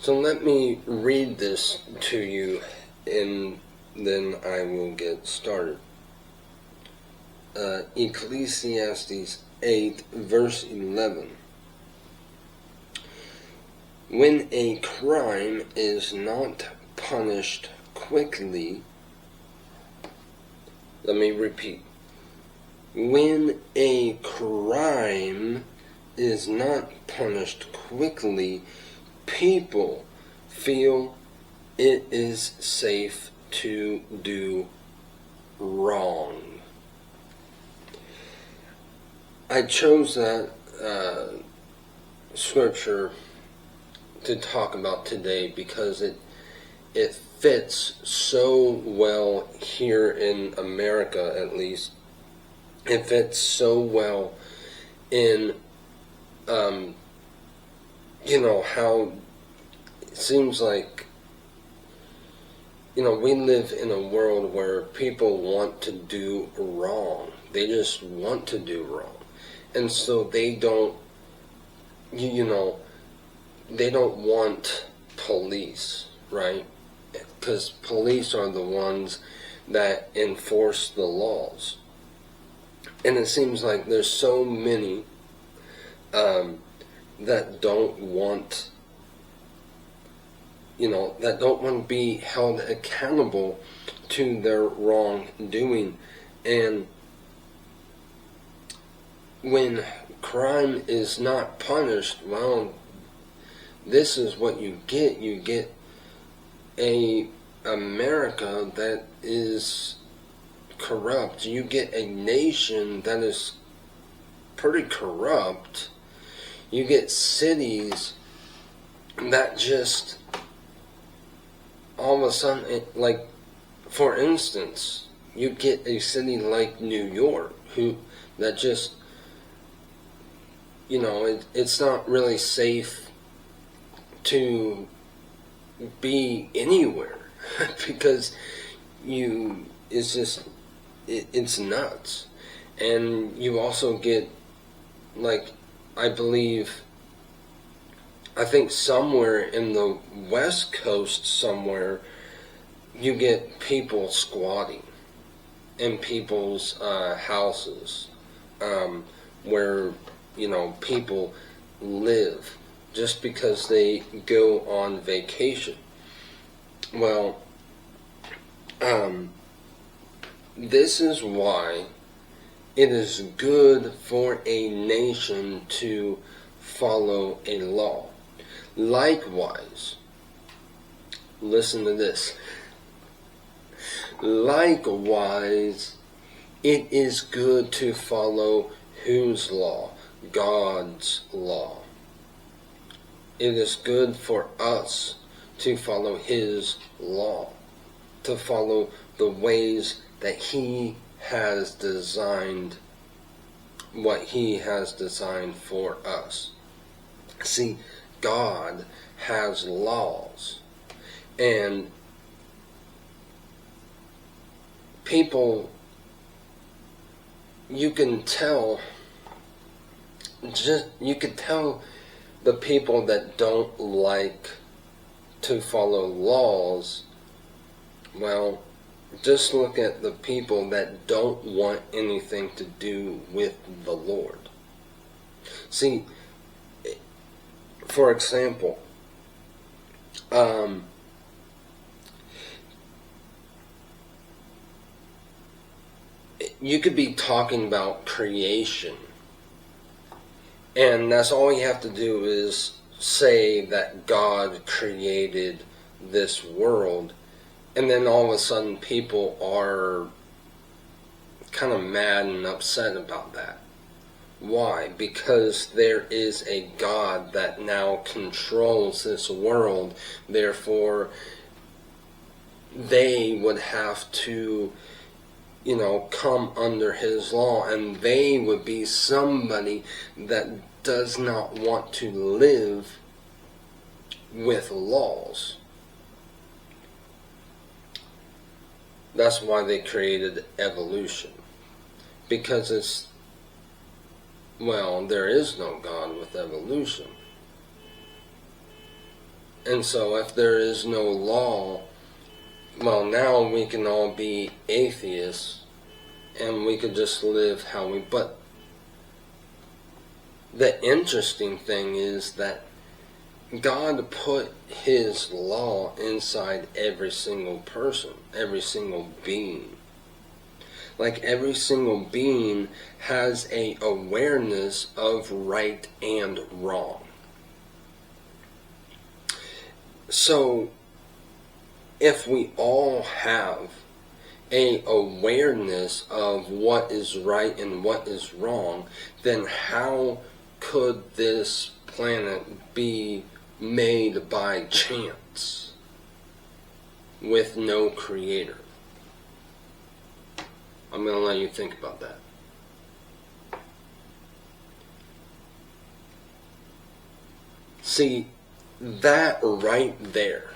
So let me read this to you and then I will get started. Ecclesiastes 8 verse 11. When a crime is not punished quickly, let me repeat. When a crime is not punished quickly, people feel it is safe to do wrong. I chose that scripture to talk about today because it fits so well here in America, at least. It fits so well in how it seems like, we live in a world where people want to do wrong. They just want to do wrong. And so they don't, they don't want police, right? Because police are the ones that enforce the laws. And it seems like there's so many that don't want, that don't want to be held accountable to their wrongdoing. And when crime is not punished, well, this is what you get. You get a America that is corrupt. You get a nation that is pretty corrupt. You get cities that just all of a sudden, like, for instance, you get a city like New York that just, it's not really safe to be anywhere because it's nuts. And you also get, like, I think somewhere in the West Coast somewhere, you get people squatting in people's houses where, people live just because they go on vacation. Well, this is why it is good for a nation to follow a law. Likewise, listen to this. Likewise, it is good to follow whose law? God's law. It is good for us to follow His law, to follow the ways that He has designed, what He has designed for us. See, God has laws, and people, you can tell the people that don't like to follow laws. Well, just look at the people that don't want anything to do with the Lord. See, for example, you could be talking about creation, and that's all you have to do is say that God created this world, and then all of a sudden people are kind of mad and upset about that. Why? Because there is a God that now controls this world. Therefore, they would have to, come under His law, and they would be somebody that does not want to live with laws. That's why they created evolution. Because there is no God with evolution. And so if there is no law, well, now we can all be atheists and we could just live how we... But the interesting thing is that God put His law inside every single person, every single being. Like every single being has a awareness of right and wrong. So if we all have a awareness of what is right and what is wrong, then how could this planet be made by chance with no creator? I'm going to let you think about that. See, that right there,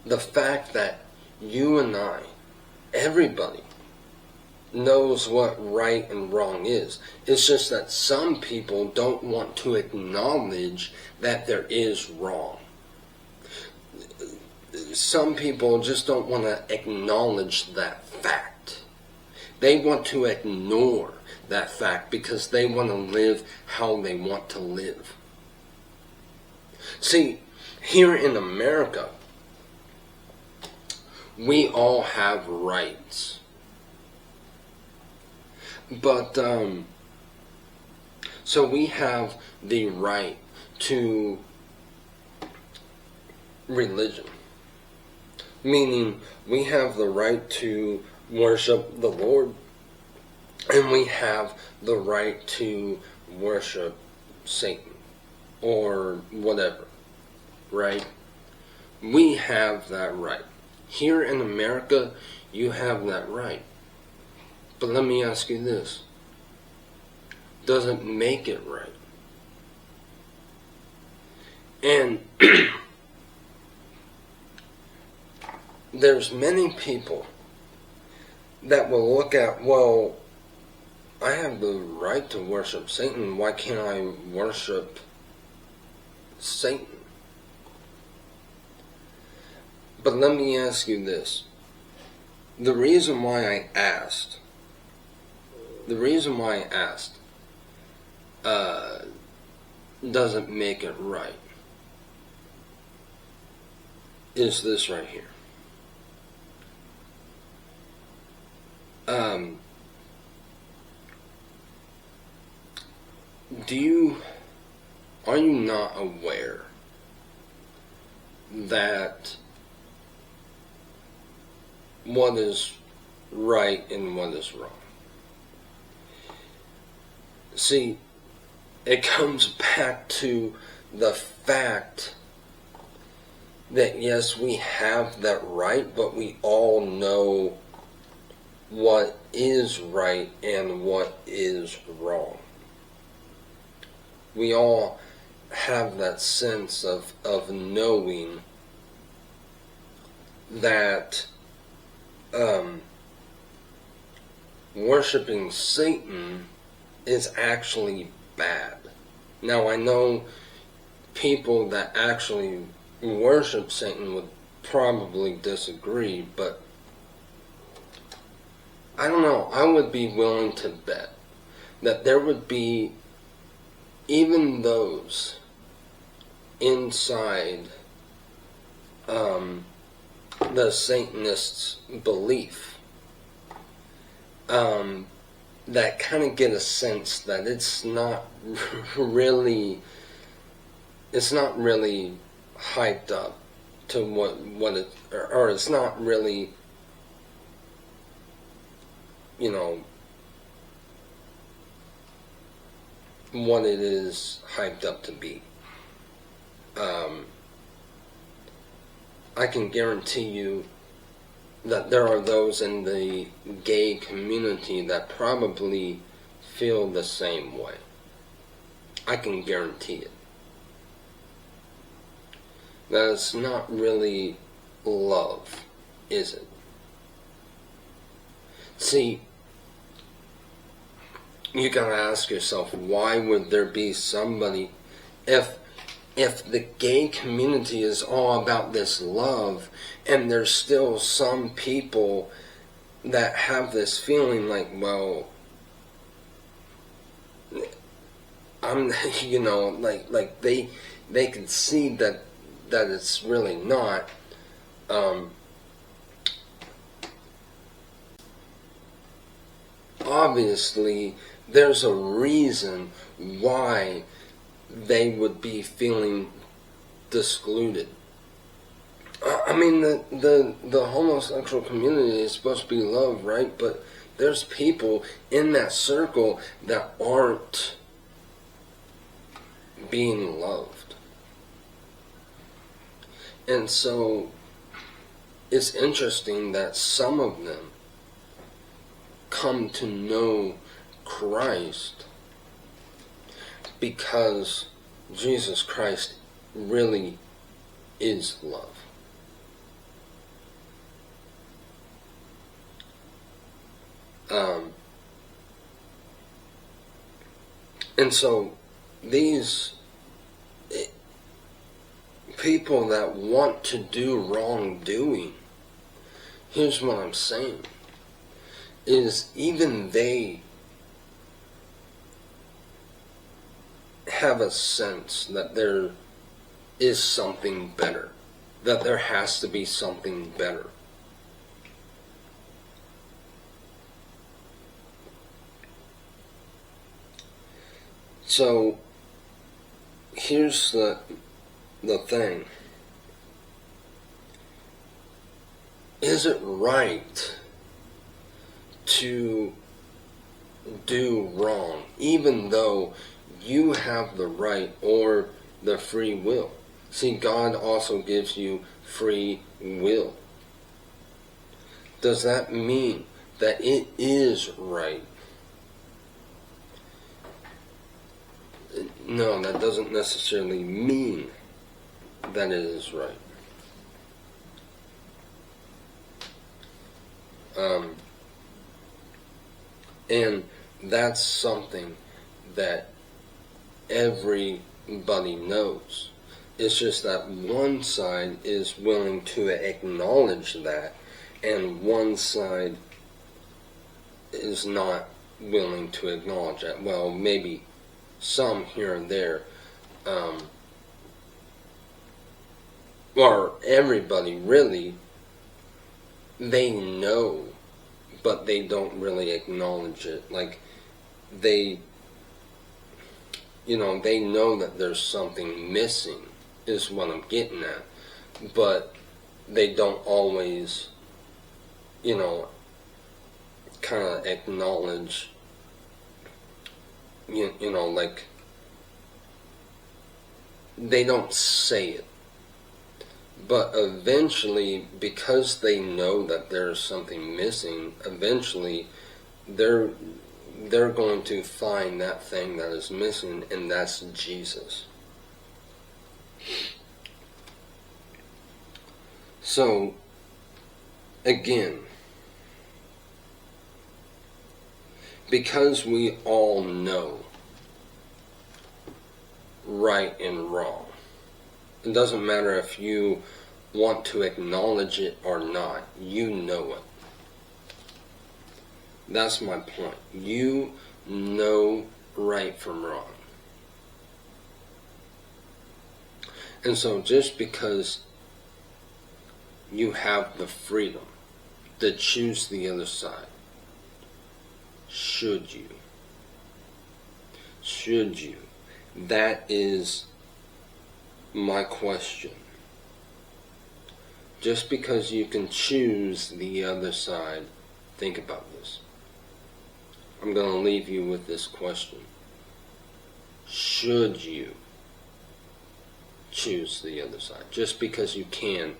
the fact that you and I, everybody, knows what right and wrong is. It's just that some people don't want to acknowledge that there is wrong. Some people just don't want to acknowledge that fact. They want to ignore that fact because they want to live how they want to live. See, here in America, we all have rights. But, so we have the right to religion. Meaning, we have the right to worship the Lord, and we have the right to worship Satan, or whatever, right? We have that right. Here in America, you have that right. But let me ask you this. Does it make it right? And there's many people that will look at, well, I have the right to worship Satan. Why can't I worship Satan? But let me ask you this. The reason why I asked doesn't make it right is this right here. Are you not aware that what is right and what is wrong? See, it comes back to the fact that yes, we have that right, but we all know what is right and what is wrong. We all have that sense of knowing that worshiping Satan is actually bad. Now, I know people that actually worship Satan would probably disagree, but I don't know. I would be willing to bet that there would be even those inside the Satanists' belief that kind of get a sense that it's not really hyped up to what it, or it's not really, you know, what it is hyped up to be. I can guarantee you that there are those in the gay community that probably feel the same way. I can guarantee it. That it's not really love, is it? See, you gotta ask yourself, why would there be somebody, if if the gay community is all about this love, and there's still some people that have this feeling like, well, I'm, like they can see that it's really not. Obviously, there's a reason why they would be feeling excluded. I mean, the homosexual community is supposed to be loved, right? But there's people in that circle that aren't being loved. And so it's interesting that some of them come to know Christ because Jesus Christ really is love. And so these people that want to do wrongdoing, here's what I'm saying, is even they have a sense that there is something better, that there has to be something better. So here's the thing. Is it right to do wrong even though you have the right or the free will? See, God also gives you free will. Does that mean that it is right? No, that doesn't necessarily mean that it is right. And that's something that everybody knows. It's just that one side is willing to acknowledge that, and one side is not willing to acknowledge that. Well, maybe some here and there, or everybody really, they know, but they don't really acknowledge it. Like, they know that there's something missing, is what I'm getting at, but they don't always, kind of acknowledge, like, they don't say it. But eventually, because they know that there's something missing, eventually they're going to find that thing that is missing, and that's Jesus. So, again, because we all know right and wrong, it doesn't matter if you want to acknowledge it or not, you know it. That's my point. You know right from wrong. And so just because you have the freedom to choose the other side, should you? Should you? That is my question. Just because you can choose the other side, think about this. I'm going to leave you with this question. Should you choose the other side? Just because you can,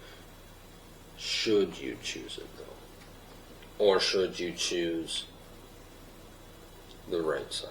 should you choose it though? Or should you choose the right side?